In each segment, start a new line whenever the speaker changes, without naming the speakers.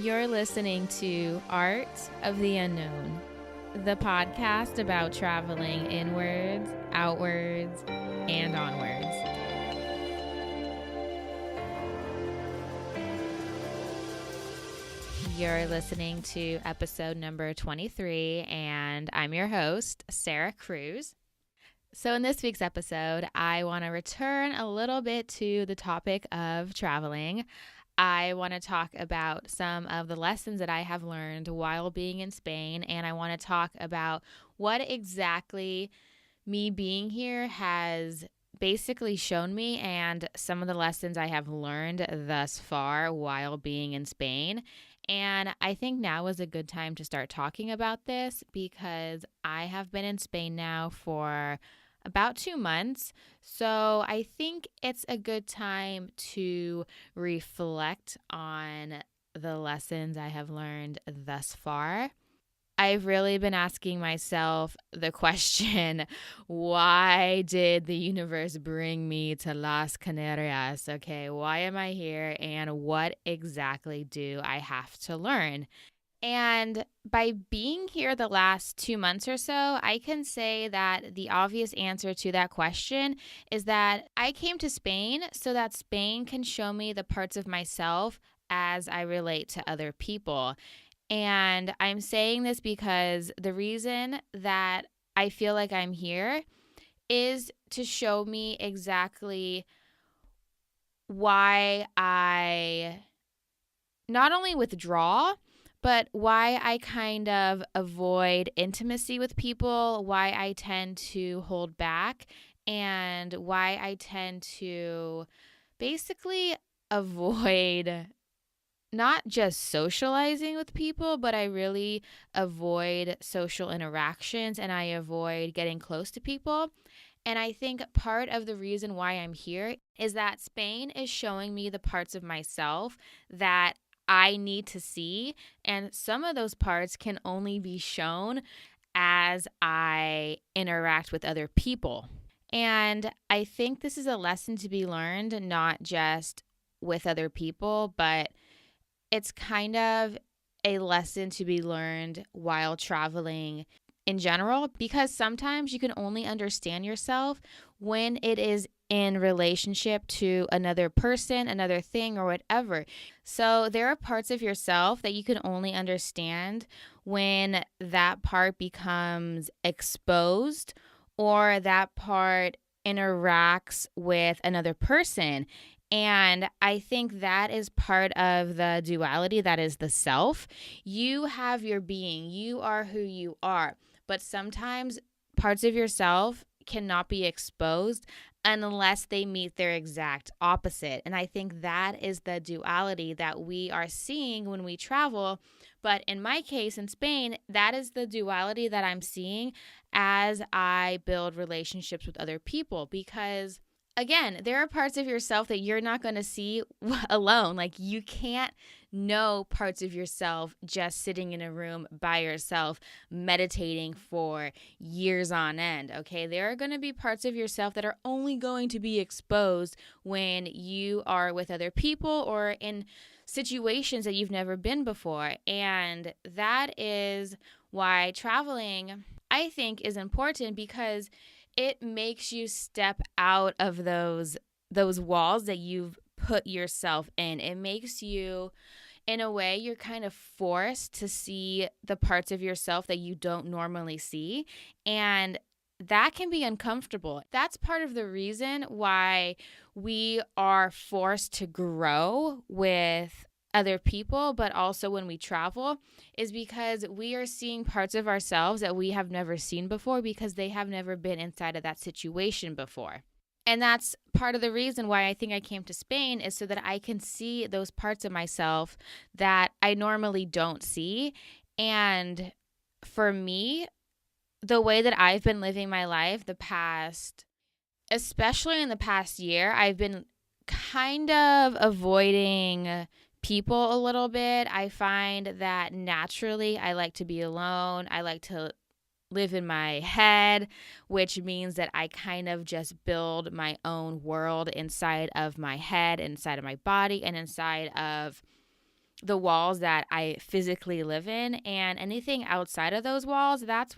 You're listening to Art of the Unknown, the podcast about traveling inwards, outwards, and onwards. You're listening to episode number 23, and I'm your host, Sarah Cruz. So in this week's episode, I want to return a little bit to the topic of traveling. I want to talk about some of the lessons that I have learned while being in Spain, and I want to talk about what exactly me being here has basically shown me and some of the lessons I have learned thus far while being in Spain. And I think now is a good time to start talking about this because I have been in Spain now for about 2 months. So I think it's a good time to reflect on the lessons I have learned thus far. I've really been asking myself the question, why did the universe bring me to Las Canarias? Okay, why am I here and what exactly do I have to learn? And by being here the last 2 months or so, I can say that the obvious answer to that question is that I came to Spain so that Spain can show me the parts of myself as I relate to other people. And I'm saying this because the reason that I feel like I'm here is to show me exactly why I not only withdraw, but why I kind of avoid intimacy with people, why I tend to hold back, and why I tend to basically avoid not just socializing with people, but I really avoid social interactions and I avoid getting close to people. And I think part of the reason why I'm here is that Spain is showing me the parts of myself that I need to see. And some of those parts can only be shown as I interact with other people. And I think this is a lesson to be learned, not just with other people, but it's kind of a lesson to be learned while traveling in general, because sometimes you can only understand yourself when it is in relationship to another person, another thing, or whatever. So there are parts of yourself that you can only understand when that part becomes exposed or that part interacts with another person. And I think that is part of the duality, that is the self. You have your being, you are who you are. But sometimes parts of yourself cannot be exposed unless they meet their exact opposite. And I think that is the duality that we are seeing when we travel. But in my case, in Spain, that is the duality that I'm seeing as I build relationships with other people. Because again, there are parts of yourself that you're not going to see alone. Like you can't know parts of yourself just sitting in a room by yourself, meditating for years on end. Okay, there are going to be parts of yourself that are only going to be exposed when you are with other people or in situations that you've never been before. And that is why traveling, I think, is important, because it makes you step out of those walls that you've put yourself in. It makes you, in a way, you're kind of forced to see the parts of yourself that you don't normally see. And that can be uncomfortable. That's part of the reason why we are forced to grow with other people, but also when we travel, is because we are seeing parts of ourselves that we have never seen before because they have never been inside of that situation before. And that's part of the reason why I think I came to Spain, is so that I can see those parts of myself that I normally don't see. And for me, the way that I've been living my life especially in the past year, I've been kind of avoiding people a little bit. I find that naturally I like to be alone. I like to live in my head, which means that I kind of just build my own world inside of my head, inside of my body, and inside of the walls that I physically live in, and anything outside of those walls, that's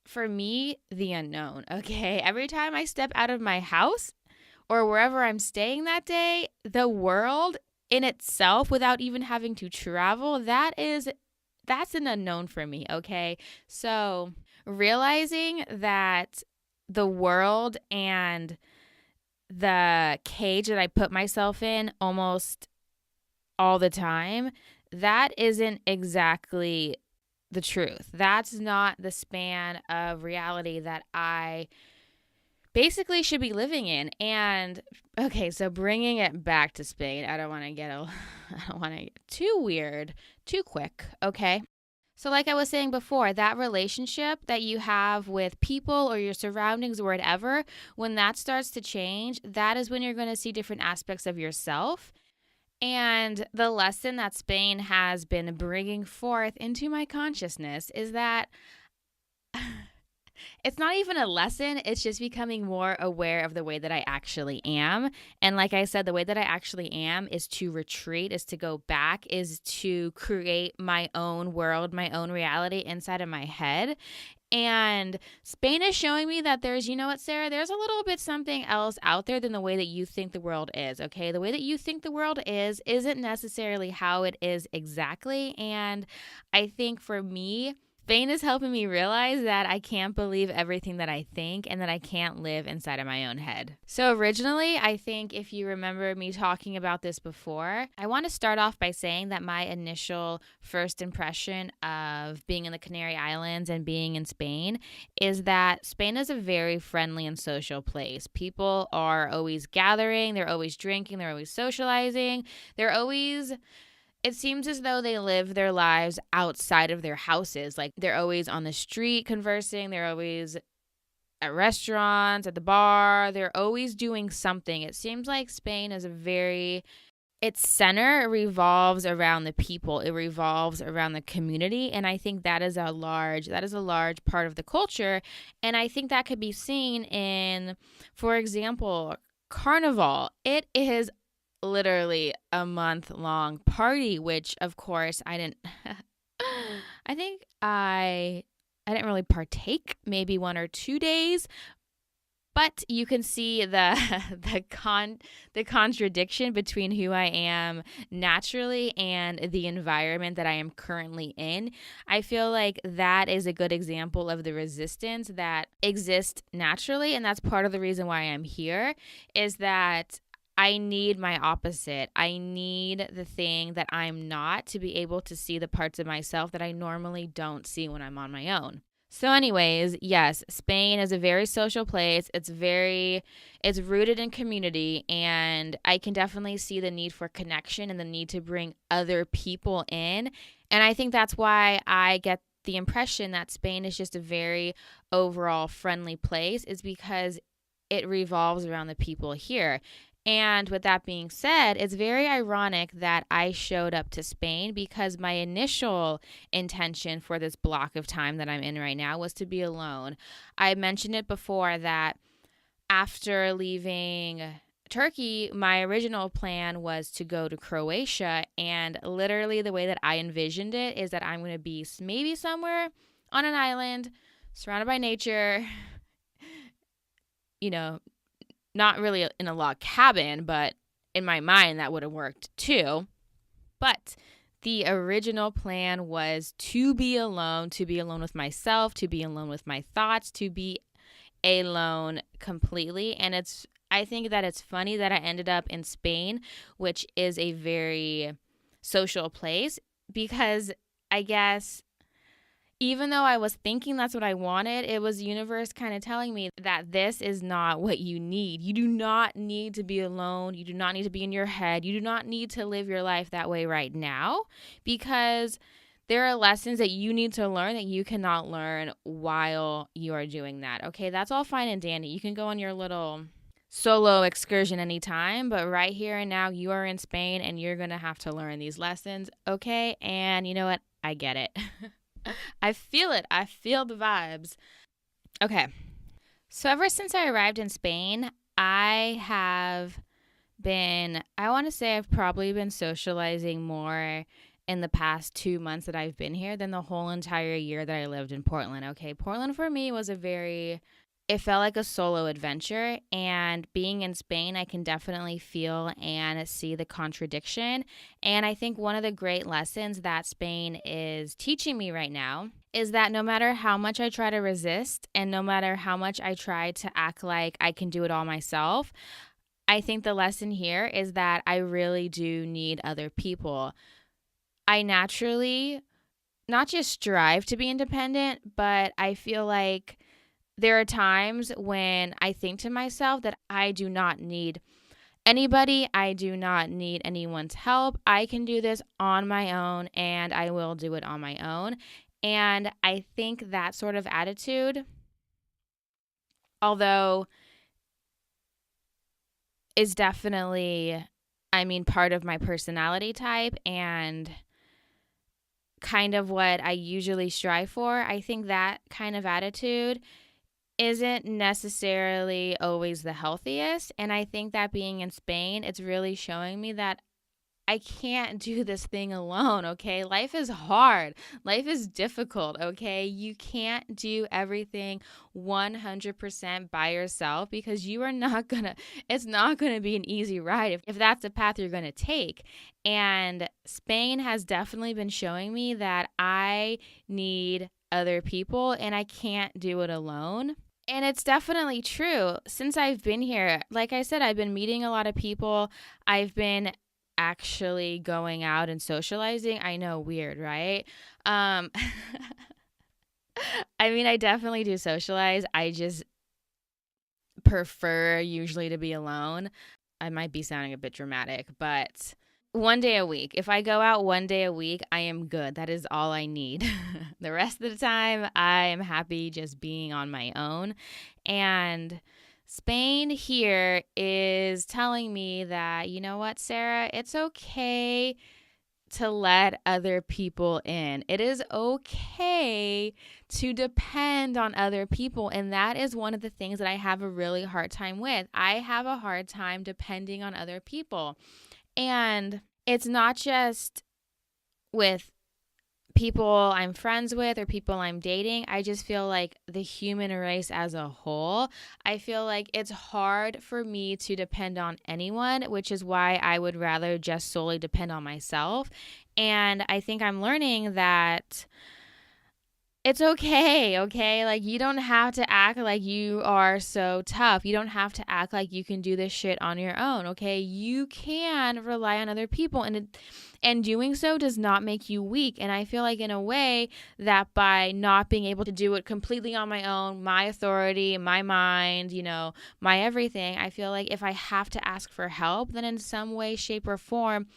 for me the unknown. Okay, every time I step out of my house or wherever I'm staying that day, the world in itself, without even having to travel, that's an unknown for me. Okay, so realizing that the world and the cage that I put myself in almost all the time, that isn't exactly the truth. That's not the span of reality that I basically should be living in. And okay, so bringing it back to Spain, I don't want to get too weird too quick, okay? So like I was saying before, that relationship that you have with people or your surroundings or whatever, when that starts to change, that is when you're going to see different aspects of yourself. And the lesson that Spain has been bringing forth into my consciousness is that it's not even a lesson. It's just becoming more aware of the way that I actually am. And like I said, the way that I actually am is to retreat, is to go back, is to create my own world, my own reality inside of my head. And Spain is showing me that there's, you know what, Sarah, there's a little bit something else out there than the way that you think the world is, okay? The way that you think the world isn't necessarily how it is exactly. And I think for me, Spain is helping me realize that I can't believe everything that I think and that I can't live inside of my own head. So originally, I think if you remember me talking about this before, I want to start off by saying that my initial first impression of being in the Canary Islands and being in Spain is that Spain is a very friendly and social place. People are always gathering, they're always drinking, they're always socializing, it seems as though they live their lives outside of their houses. Like they're always on the street conversing. They're always at restaurants, at the bar. They're always doing something. It seems like Spain is its center revolves around the people. It revolves around the community. And I think that is a large part of the culture. And I think that could be seen in, for example, Carnival. It is literally a month-long party, which of course I didn't I think I didn't really partake, maybe 1 or 2 days, but you can see the contradiction between who I am naturally and the environment that I am currently in. I feel like that is a good example of the resistance that exists naturally, and that's part of the reason why I'm here, is that I need my opposite. I need the thing that I'm not to be able to see the parts of myself that I normally don't see when I'm on my own. So anyways, yes, Spain is a very social place. It's rooted in community, and I can definitely see the need for connection and the need to bring other people in. And I think that's why I get the impression that Spain is just a very overall friendly place, is because it revolves around the people here. And with that being said, it's very ironic that I showed up to Spain because my initial intention for this block of time that I'm in right now was to be alone. I mentioned it before that after leaving Turkey, my original plan was to go to Croatia. And literally the way that I envisioned it is that I'm going to be maybe somewhere on an island surrounded by nature, not really in a log cabin, but in my mind that would have worked too. But the original plan was to be alone with myself, to be alone with my thoughts, to be alone completely. And I think that it's funny that I ended up in Spain, which is a very social place, because I guess even though I was thinking that's what I wanted, it was the universe kind of telling me that this is not what you need. You do not need to be alone. You do not need to be in your head. You do not need to live your life that way right now, because there are lessons that you need to learn that you cannot learn while you are doing that. Okay, that's all fine and dandy. You can go on your little solo excursion anytime, but right here and now you are in Spain and you're going to have to learn these lessons. Okay, and you know what? I get it. I feel it. I feel the vibes. Okay. So ever since I arrived in Spain, I have I want to say I've probably been socializing more in the past 2 months that I've been here than the whole entire year that I lived in Portland. Okay, Portland for me was it felt like a solo adventure, and being in Spain, I can definitely feel and see the contradiction. And I think one of the great lessons that Spain is teaching me right now is that no matter how much I try to resist and no matter how much I try to act like I can do it all myself, I think the lesson here is that I really do need other people. I naturally not just strive to be independent, but I feel like there are times when I think to myself that I do not need anybody. I do not need anyone's help. I can do this on my own and I will do it on my own. And I think that sort of attitude, although is definitely, part of my personality type and kind of what I usually strive for, I think that kind of attitude isn't necessarily always the healthiest. And I think that being in Spain, it's really showing me that I can't do this thing alone, okay? Life is hard. Life is difficult, okay? You can't do everything 100% by yourself because you are not gonna, it's not gonna be an easy ride if that's the path you're gonna take. And Spain has definitely been showing me that I need other people and I can't do it alone. And it's definitely true. Since I've been here, like I said, I've been meeting a lot of people. I've been actually going out and socializing. I know, weird, right? I definitely do socialize. I just prefer usually to be alone. I might be sounding a bit dramatic, but one day a week. If I go out one day a week, I am good. That is all I need. The rest of the time, I am happy just being on my own. And Spain here is telling me that, you know what, Sarah, it's okay to let other people in. It is okay to depend on other people. And that is one of the things that I have a really hard time with. I have a hard time depending on other people. And it's not just with people I'm friends with or people I'm dating. I just feel like the human race as a whole, I feel like it's hard for me to depend on anyone, which is why I would rather just solely depend on myself. And I think I'm learning that it's okay? Like, you don't have to act like you are so tough. You don't have to act like you can do this shit on your own, okay? You can rely on other people, and doing so does not make you weak. And I feel like in a way that by not being able to do it completely on my own, my authority, my mind, my everything, I feel like if I have to ask for help, then in some way, shape, or form,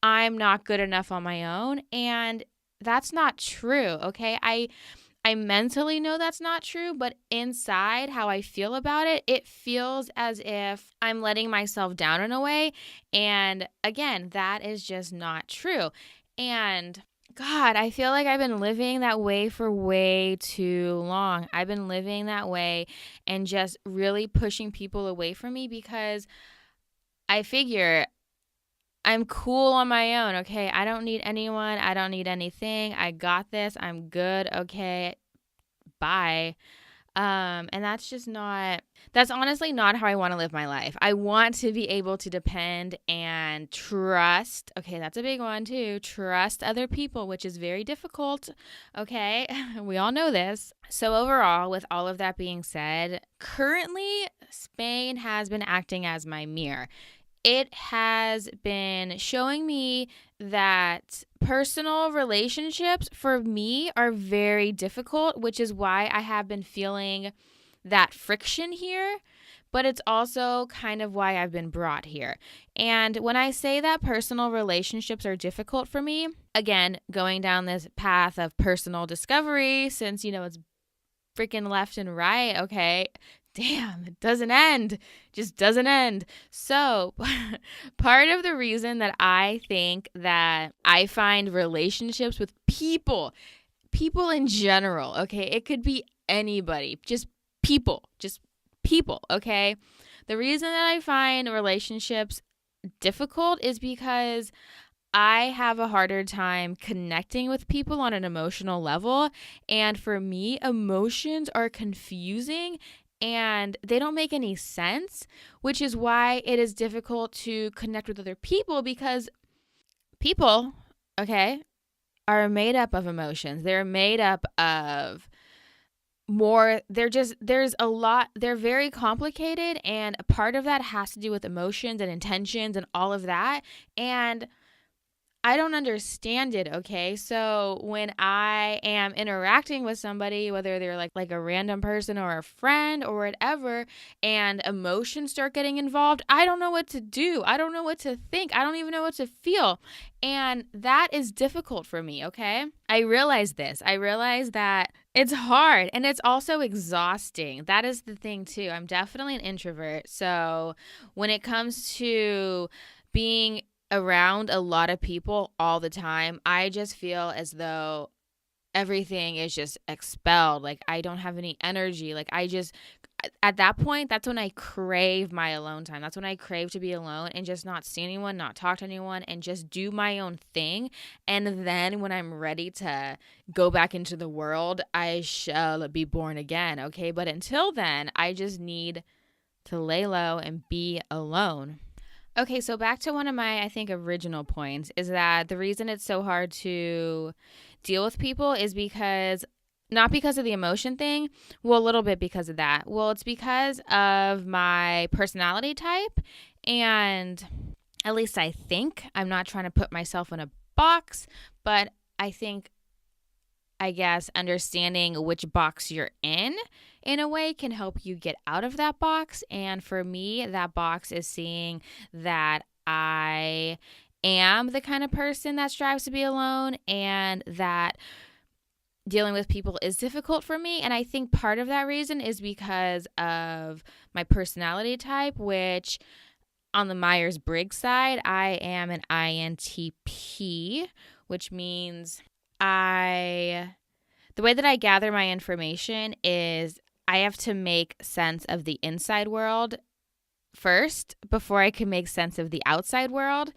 I'm not good enough on my own. And that's not true, okay? I mentally know that's not true, but inside how I feel about it, it feels as if I'm letting myself down in a way. And again, that is just not true. And God, I feel like I've been living that way for way too long. I've been living that way and just really pushing people away from me because I figure I'm cool on my own, okay? I don't need anyone. I don't need anything. I got this. I'm good, okay? Bye. And that's honestly not how I want to live my life. I want to be able to depend and trust. Okay, that's a big one too. Trust other people, which is very difficult. Okay, we all know this. So overall, with all of that being said, currently Spain has been acting as my mirror. It has been showing me that personal relationships for me are very difficult, which is why I have been feeling that friction here. But it's also kind of why I've been brought here. And when I say that personal relationships are difficult for me, again, going down this path of personal discovery, since, it's freaking left and right, okay? Damn, it doesn't end. Just doesn't end. So part of the reason that I think that I find relationships with people in general, okay, it could be anybody, just people, okay? The reason that I find relationships difficult is because I have a harder time connecting with people on an emotional level. And for me, emotions are confusing and they don't make any sense, which is why it is difficult to connect with other people because people, okay, are made up of emotions. They're made up of there's a lot, they're very complicated, and a part of that has to do with emotions and intentions and all of that. And I don't understand it, okay? So when I am interacting with somebody, whether they're like a random person or a friend or whatever, and emotions start getting involved, I don't know what to do. I don't know what to think. I don't even know what to feel. And that is difficult for me, okay? I realize this. I realize that it's hard and it's also exhausting. That is the thing too. I'm definitely an introvert. So when it comes to being around a lot of people all the time, I just feel as though everything is just expelled. Like I don't have any energy. Like at that point, that's when I crave my alone time. That's when I crave to be alone and just not see anyone, not talk to anyone, and just do my own thing. And then when I'm ready to go back into the world, I shall be born again. Okay. But until then, I just need to lay low and be alone. Okay, so back to one of my, I think, original points is that the reason it's so hard to deal with people is because, not because of the emotion thing, well, a little bit because of that. Well, it's because of my personality type, and at least I think, I'm not trying to put myself in a box, but I think, I guess, understanding which box you're in a way can help you get out of that box. And for me, that box is seeing that I am the kind of person that strives to be alone and that dealing with people is difficult for me. And I think part of that reason is because of my personality type, which on the Myers-Briggs side, I am an INTP, which means the way that I gather my information is I have to make sense of the inside world first before I can make sense of the outside world.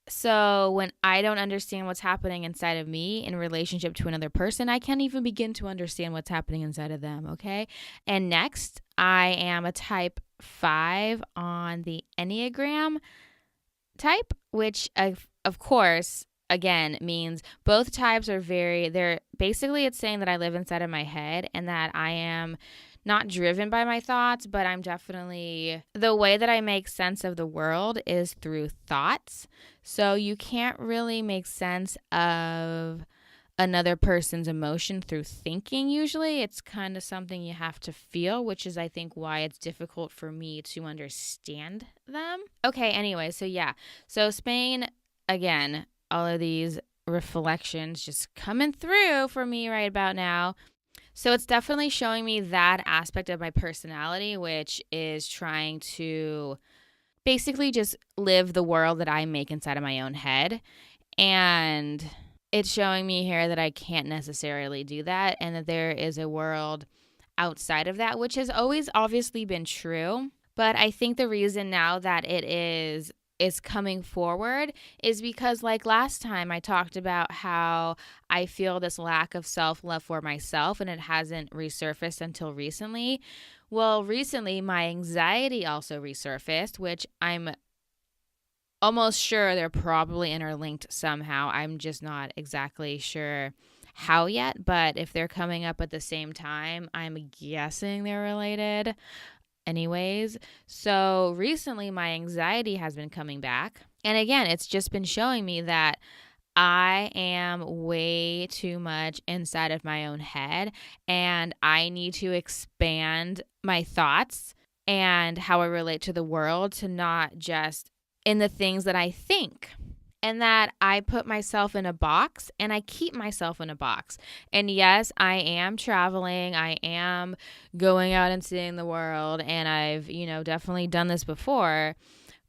So when I don't understand what's happening inside of me in relationship to another person, I can't even begin to understand what's happening inside of them, okay? And next, I am a type 5 on the Enneagram Type, which of course, again, means both types are they're basically, it's saying that I live inside of my head and that I am not driven by my thoughts, but I'm definitely, the way that I make sense of the world is through thoughts. So you can't really make sense of another person's emotion through thinking usually. It's kind of something you have to feel, which is, I think, why it's difficult for me to understand them. Okay, anyway, so yeah. So Spain, again, all of these reflections just coming through for me right about now. So it's definitely showing me that aspect of my personality, which is trying to basically just live the world that I make inside of my own head. And it's showing me here that I can't necessarily do that and that there is a world outside of that, which has always obviously been true. But I think the reason now that it is coming forward is because, like last time, I talked about how I feel this lack of self-love for myself and it hasn't resurfaced until recently. Well, recently my anxiety also resurfaced, which I'm almost sure they're probably interlinked somehow. I'm just not exactly sure how yet, but if they're coming up at the same time, I'm guessing they're related. Anyways, so recently my anxiety has been coming back. And again, it's just been showing me that I am way too much inside of my own head and I need to expand my thoughts and how I relate to the world to not just in the things that I think. And that I put myself in a box and I keep myself in a box. And yes, I am traveling. I am going out and seeing the world. And I've, definitely done this before.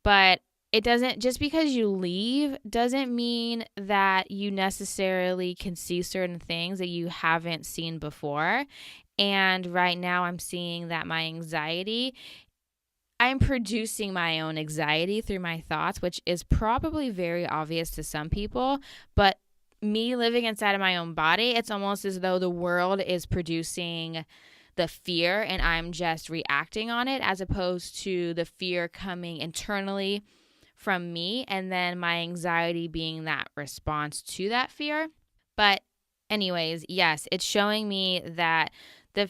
But it doesn't, just because you leave doesn't mean that you necessarily can see certain things that you haven't seen before. And right now I'm seeing that my anxiety, I'm producing my own anxiety through my thoughts, which is probably very obvious to some people, but me living inside of my own body, it's almost as though the world is producing the fear and I'm just reacting on it, as opposed to the fear coming internally from me and then my anxiety being that response to that fear. But anyways, yes, it's showing me that the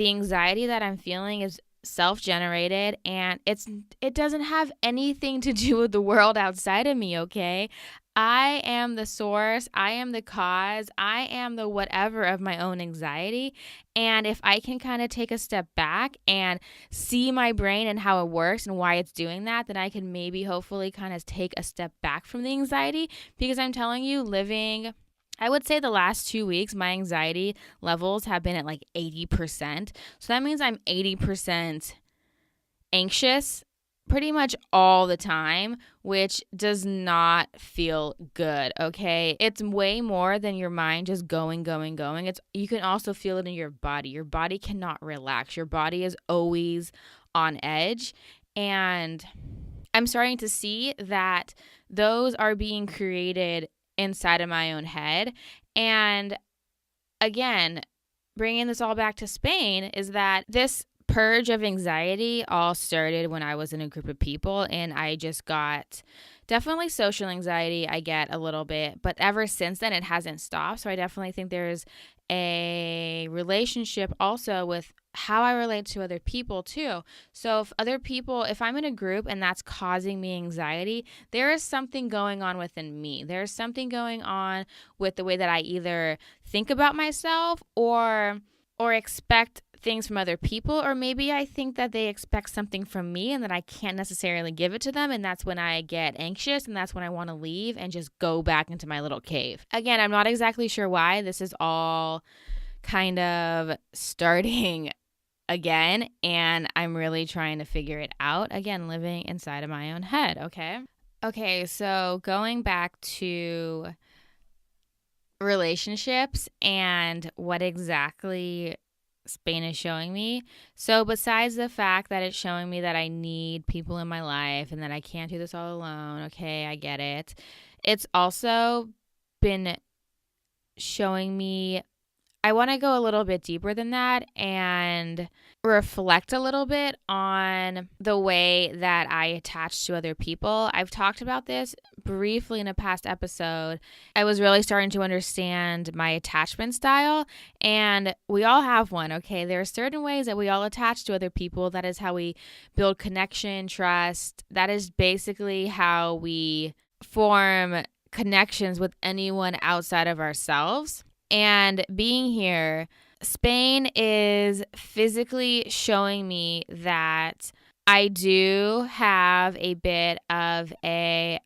anxiety that I'm feeling is self-generated, and it doesn't have anything to do with the world outside of me, okay? I am the source, I am the cause, I am the whatever of my own anxiety. And if I can kind of take a step back and see my brain and how it works and why it's doing that, then I can maybe hopefully kind of take a step back from the anxiety. Because I'm telling you, I would say the last 2 weeks, my anxiety levels have been at like 80%. So that means I'm 80% anxious pretty much all the time, which does not feel good, okay? It's way more than your mind just going. You can also feel it in your body. Your body cannot relax. Your body is always on edge. And I'm starting to see that those are being created inside of my own head. And again, bringing this all back to Spain is that this purge of anxiety all started when I was in a group of people, and I just got definitely social anxiety. I get a little bit, but ever since then it hasn't stopped. So I definitely think there's a relationship also with how I relate to other people too. So if I'm in a group and that's causing me anxiety, there is something going on within me. There's something going on with the way that I either think about myself or expect things from other people, or maybe I think that they expect something from me and that I can't necessarily give it to them, and that's when I get anxious, and that's when I want to leave and just go back into my little cave. Again, I'm not exactly sure why this is all kind of starting again, and I'm really trying to figure it out. Again, living inside of my own head, okay? Okay, so going back to relationships and what exactly Spain is showing me. So besides the fact that it's showing me that I need people in my life and that I can't do this all alone, okay, I get it. It's also been showing me I want to go a little bit deeper than that and reflect a little bit on the way that I attach to other people. I've talked about this briefly in a past episode. I was really starting to understand my attachment style, and we all have one, okay? There are certain ways that we all attach to other people. That is how we build connection, trust. That is basically how we form connections with anyone outside of ourselves. And being here, Spain is physically showing me that I do have a bit of I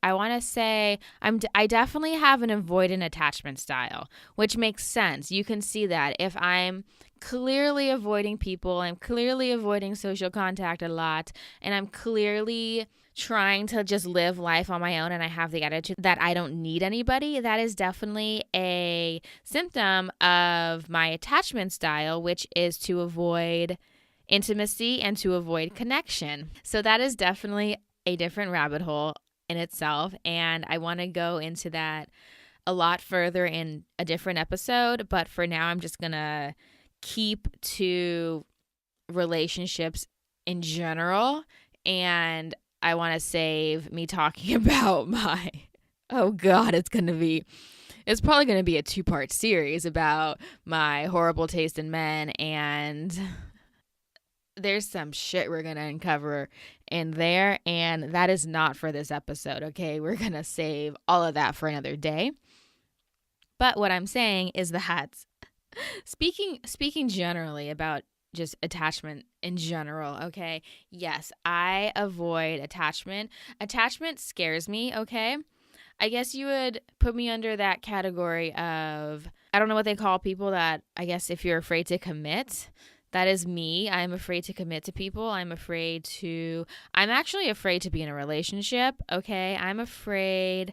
definitely have an avoidant attachment style, which makes sense. You can see that if I'm clearly avoiding people, I'm clearly avoiding social contact a lot, and I'm clearly trying to just live life on my own, and I have the attitude that I don't need anybody, that is definitely a symptom of my attachment style, which is to avoid intimacy and to avoid connection. So that is definitely a different rabbit hole in itself, and I want to go into that a lot further in a different episode, but for now I'm just gonna keep to relationships in general, and I want to save me talking about oh God, it's probably going to be a 2-part series about my horrible taste in men, and there's some shit we're going to uncover in there, and that is not for this episode, okay? We're going to save all of that for another day. But what I'm saying is that speaking generally about just attachment in general, okay? Yes, I avoid attachment. Attachment scares me, okay? I guess you would put me under that category of, I don't know what they call people that, I guess if you're afraid to commit, that is me. I'm afraid to commit to people. I'm actually afraid to be in a relationship, okay? I'm afraid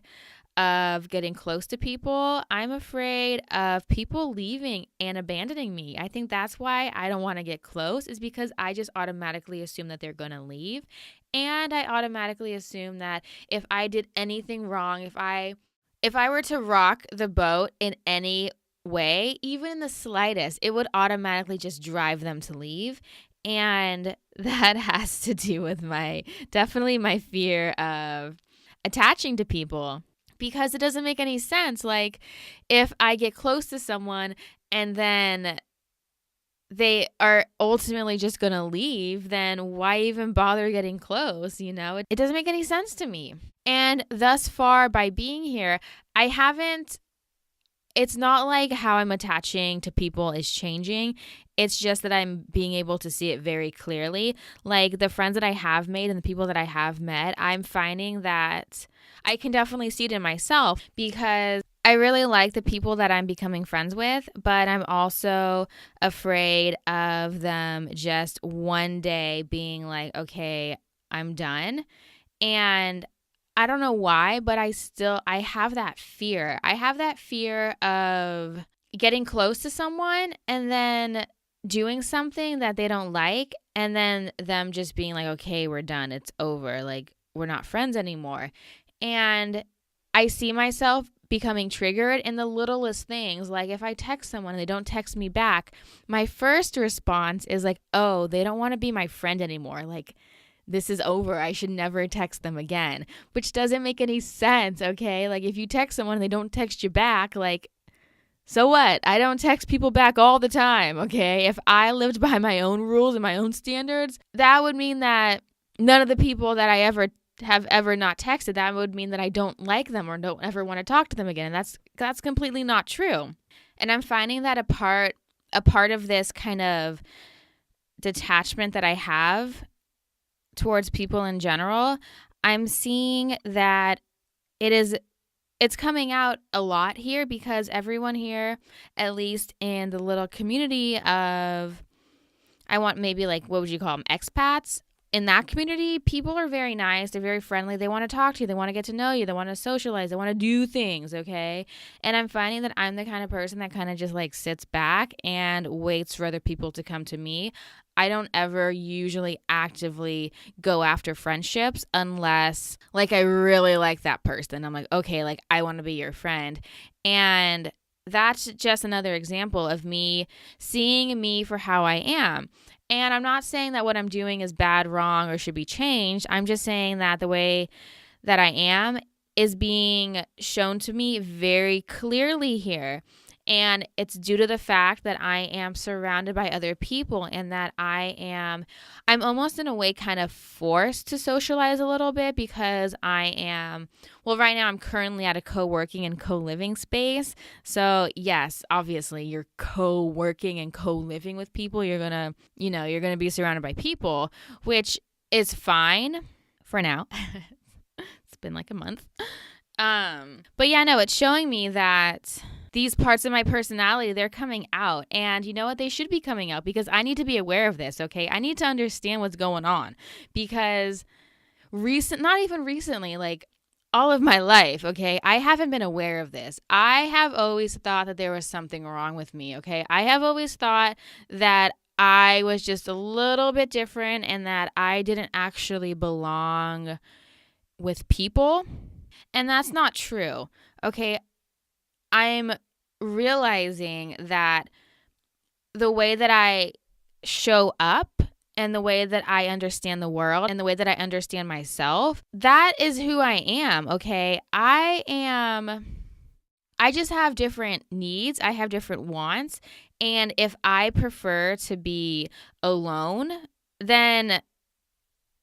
of getting close to people. I'm afraid of people leaving and abandoning me. I think that's why I don't want to get close, is because I just automatically assume that they're going to leave. And I automatically assume that if I did anything wrong, if I were to rock the boat in any way, even in the slightest, it would automatically just drive them to leave. And that has to do with definitely my fear of attaching to people, because it doesn't make any sense. Like, if I get close to someone and then they are ultimately just going to leave, then why even bother getting close? It doesn't make any sense to me. And thus far, by being here, it's not like how I'm attaching to people is changing. It's just that I'm being able to see it very clearly. Like, the friends that I have made and the people that I have met, I'm finding that I can definitely see it in myself, because I really like the people that I'm becoming friends with, but I'm also afraid of them just one day being like, okay, I'm done. And I don't know why, but I have that fear. I have that fear of getting close to someone and then doing something that they don't like, and then them just being like, okay, we're done. It's over. Like, we're not friends anymore. And I see myself becoming triggered in the littlest things. Like, if I text someone and they don't text me back, my first response is like, oh, they don't want to be my friend anymore. Like, this is over. I should never text them again, which doesn't make any sense, okay? Like, if you text someone and they don't text you back, like, so what? I don't text people back all the time, okay? If I lived by my own rules and my own standards, that would mean that none of the people that I have ever not texted, that would mean that I don't like them or don't ever want to talk to them again. And that's completely not true. And I'm finding that a part of this kind of detachment that I have towards people in general, I'm seeing that it's coming out a lot here, because everyone here, at least in the little community of, I want maybe like, what would you call them, expats? In that community, people are very nice. They're very friendly. They want to talk to you. They want to get to know you. They want to socialize. They want to do things, okay? And I'm finding that I'm the kind of person that kind of just like sits back and waits for other people to come to me. I don't ever usually actively go after friendships unless like I really like that person. I'm like, okay, like I want to be your friend. And that's just another example of me seeing me for how I am. And I'm not saying that what I'm doing is bad, wrong, or should be changed. I'm just saying that the way that I am is being shown to me very clearly here. And it's due to the fact that I am surrounded by other people, and that I'm almost in a way kind of forced to socialize a little bit, because right now I'm currently at a co-working and co-living space. So yes, obviously you're co-working and co-living with people. You're going to be surrounded by people, which is fine for now. It's been like a month. But yeah, no, it's showing me that these parts of my personality, they're coming out. And you know what? They should be coming out, because I need to be aware of this, okay? I need to understand what's going on, because not even recently, like all of my life, okay, I haven't been aware of this. I have always thought that there was something wrong with me, okay? I have always thought that I was just a little bit different and that I didn't actually belong with people. And that's not true, okay? I'm realizing that the way that I show up and the way that I understand the world and the way that I understand myself, that is who I am, okay? I just have different needs. I have different wants. And if I prefer to be alone, then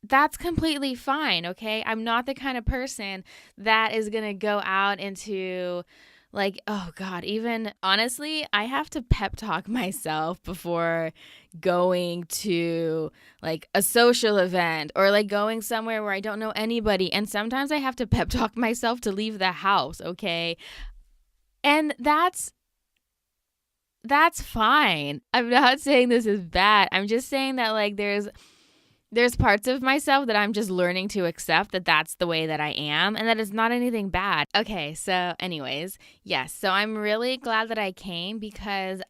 that's completely fine, okay? I'm not the kind of person that is going to go out into like, oh God, even honestly, I have to pep talk myself before going to like a social event or like going somewhere where I don't know anybody. And sometimes I have to pep talk myself to leave the house, okay? And that's fine. I'm not saying this is bad. I'm just saying that like there's there's parts of myself that I'm just learning to accept that that's the way that I am and that it's not anything bad. Okay, so anyways, yes. So I'm really glad that I came because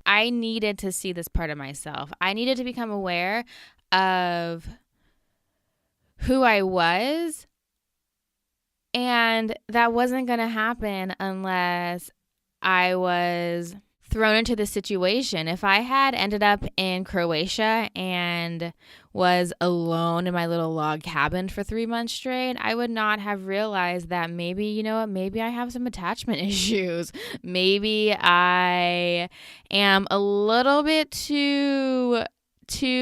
I needed to see this part of myself. I needed to become aware of who I was, and that wasn't going to happen unless I was thrown into this situation. If I had ended up in Croatia and was alone in my little log cabin for 3 months straight, I would not have realized that maybe, you know what, maybe I have some attachment issues. Maybe I am a little bit too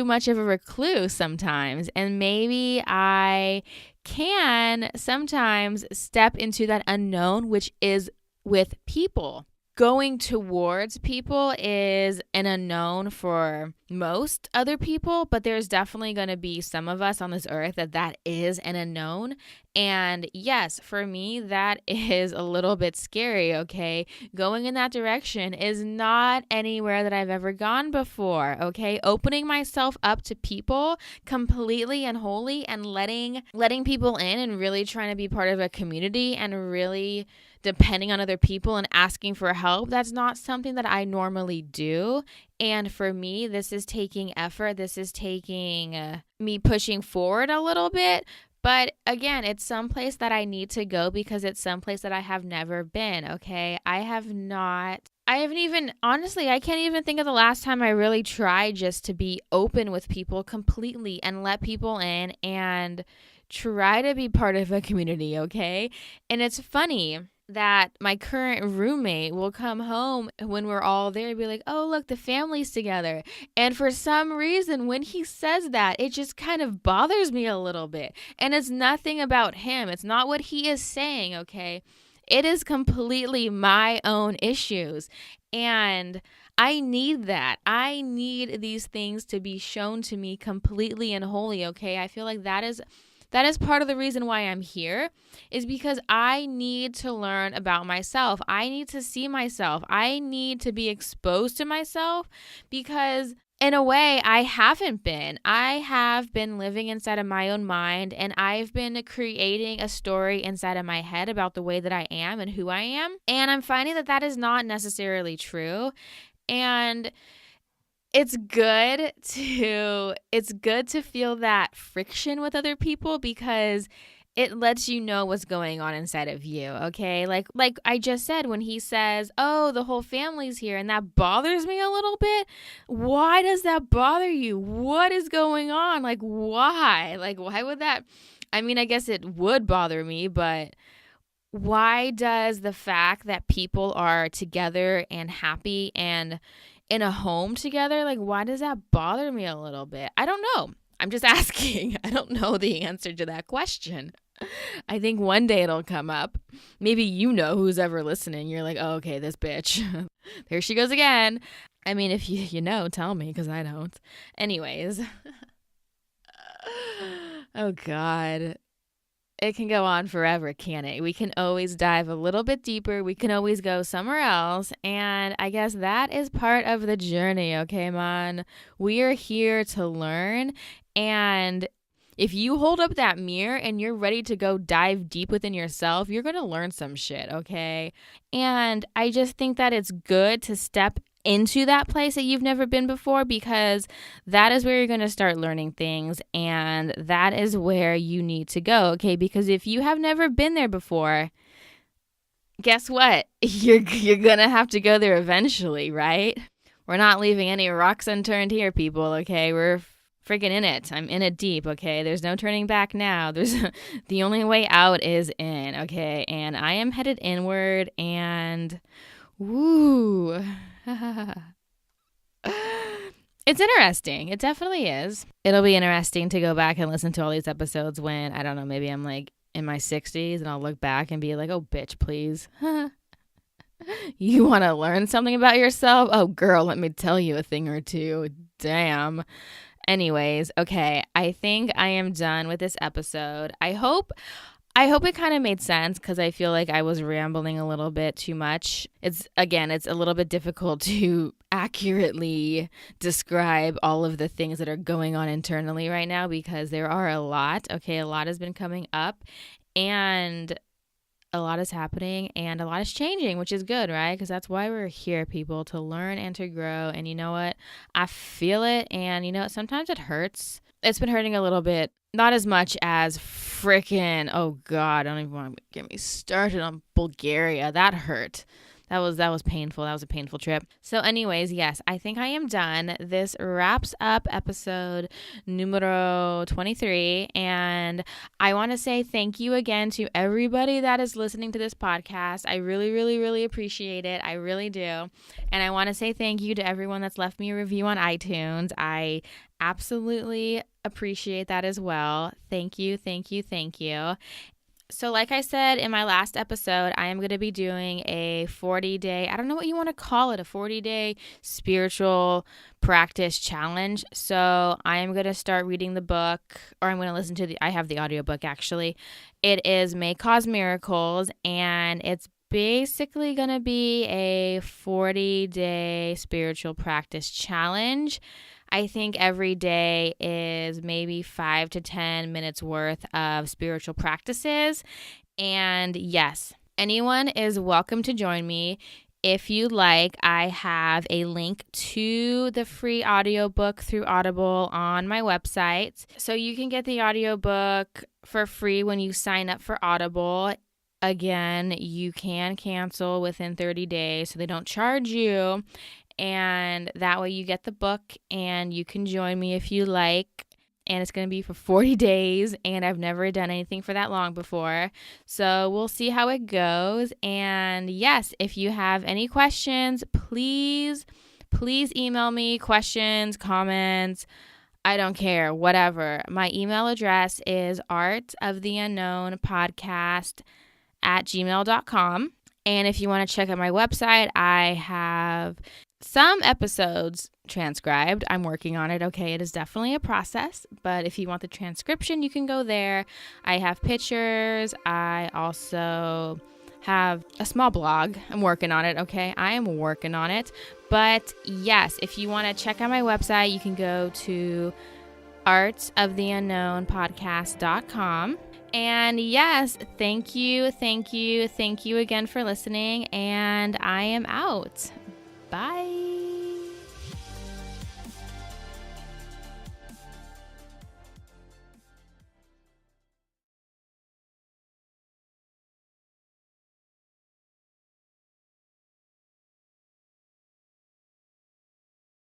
much of a recluse sometimes, and maybe I can sometimes step into that unknown, which is with people. Going towards people is an unknown for most other people, but there's definitely going to be some of us on this earth that is an unknown. And yes, for me, that is a little bit scary, okay? Going in that direction is not anywhere that I've ever gone before, okay? Opening myself up to people completely and wholly and letting people in and really trying to be part of a community and really depending on other people and asking for help, that's not something that I normally do. And for me, this is taking effort. This is taking me pushing forward a little bit. But again, it's someplace that I need to go because it's someplace that I have never been, okay? I can't even think of the last time I really tried just to be open with people completely and let people in and try to be part of a community, okay? And it's funny that my current roommate will come home when we're all there and be like, oh, look, the family's together. And for some reason, when he says that, it just kind of bothers me a little bit. And it's nothing about him. It's not what he is saying, okay? It is completely my own issues. And I need that. I need these things to be shown to me completely and wholly, okay? I feel like that is part of the reason why I'm here, is because I need to learn about myself. I need to see myself. I need to be exposed to myself because in a way I haven't been. I have been living inside of my own mind and I've been creating a story inside of my head about the way that I am and who I am. And I'm finding that is not necessarily true. And it's good to feel that friction with other people because it lets you know what's going on inside of you, okay? Like I just said, when he says, oh, the whole family's here, and that bothers me a little bit. Why does that bother you? What is going on? Like, why? Like, why would that? I mean, I guess it would bother me, but why does the fact that people are together and happy and in a home together, like, why does that bother me a little bit? I don't know. I'm just asking. I don't know the answer to that question. I think one day it'll come up. Maybe you know, who's ever listening. You're like, oh, okay, this bitch. There she goes again. I mean, if you know, tell me, because I don't. Anyways. Oh, God. It can go on forever, can't it? We can always dive a little bit deeper. We can always go somewhere else. And I guess that is part of the journey, okay, man? We are here to learn. And if you hold up that mirror and you're ready to go dive deep within yourself, you're going to learn some shit, okay? And I just think that it's good to step into that place that you've never been before, because that is where you're going to start learning things, and that is where you need to go, okay? Because if you have never been there before, guess what? You're going to have to go there eventually, right? We're not leaving any rocks unturned here, people, okay? We're freaking in it. I'm in it deep, okay? There's no turning back now. The only way out is in, okay? And I am headed inward, and woo. It's interesting. It definitely is. It'll be interesting to go back and listen to all these episodes when, I don't know, maybe I'm like in my 60s and I'll look back and be like, oh, bitch, please. You want to learn something about yourself? Oh, girl, let me tell you a thing or two. Damn. Anyways, okay, I think I am done with this episode. I hope I hope it kind of made sense because I feel like I was rambling a little bit too much. It's a little bit difficult to accurately describe all of the things that are going on internally right now because there are a lot. Okay, a lot has been coming up and a lot is happening and a lot is changing, which is good, right? Because that's why we're here, people, to learn and to grow. And you know what? I feel it. And you know, sometimes it hurts. It's been hurting a little bit. Not as much as freaking, oh God, I don't even want to get me started on Bulgaria. That hurt. That was painful. That was a painful trip. So anyways, yes, I think I am done. This wraps up episode numero 23. And I want to say thank you again to everybody that is listening to this podcast. I really, really, really appreciate it. I really do. And I want to say thank you to everyone that's left me a review on iTunes. I absolutely appreciate that as well. Thank you, thank you, thank you. So like I said in my last episode, I am going to be doing a 40-day, I don't know what you want to call it, a 40-day spiritual practice challenge. So I am going to start reading the book, or I'm going to listen to I have the audiobook actually. It is May Cause Miracles, and it's basically going to be a 40-day spiritual practice challenge. I think every day is maybe 5 to 10 minutes worth of spiritual practices. And yes, anyone is welcome to join me. If you like, I have a link to the free audiobook through Audible on my website. So you can get the audiobook for free when you sign up for Audible. Again, you can cancel within 30 days, so they don't charge you. And that way you get the book and you can join me if you like. And it's going to be for 40 days. And I've never done anything for that long before. So we'll see how it goes. And yes, if you have any questions, please email me questions, comments. I don't care, whatever. My email address is artoftheunknownpodcast@gmail.com. And if you want to check out my website, I have some episodes transcribed. I'm working on it. Okay, it is definitely a process, but if you want the transcription, you can go there. I have pictures. I also have a small blog. I'm working on it. Okay, I am working on it. But yes, if you want to check out my website, you can go to artoftheunknownpodcast.com. And yes, thank you again for listening, and I am out. Bye.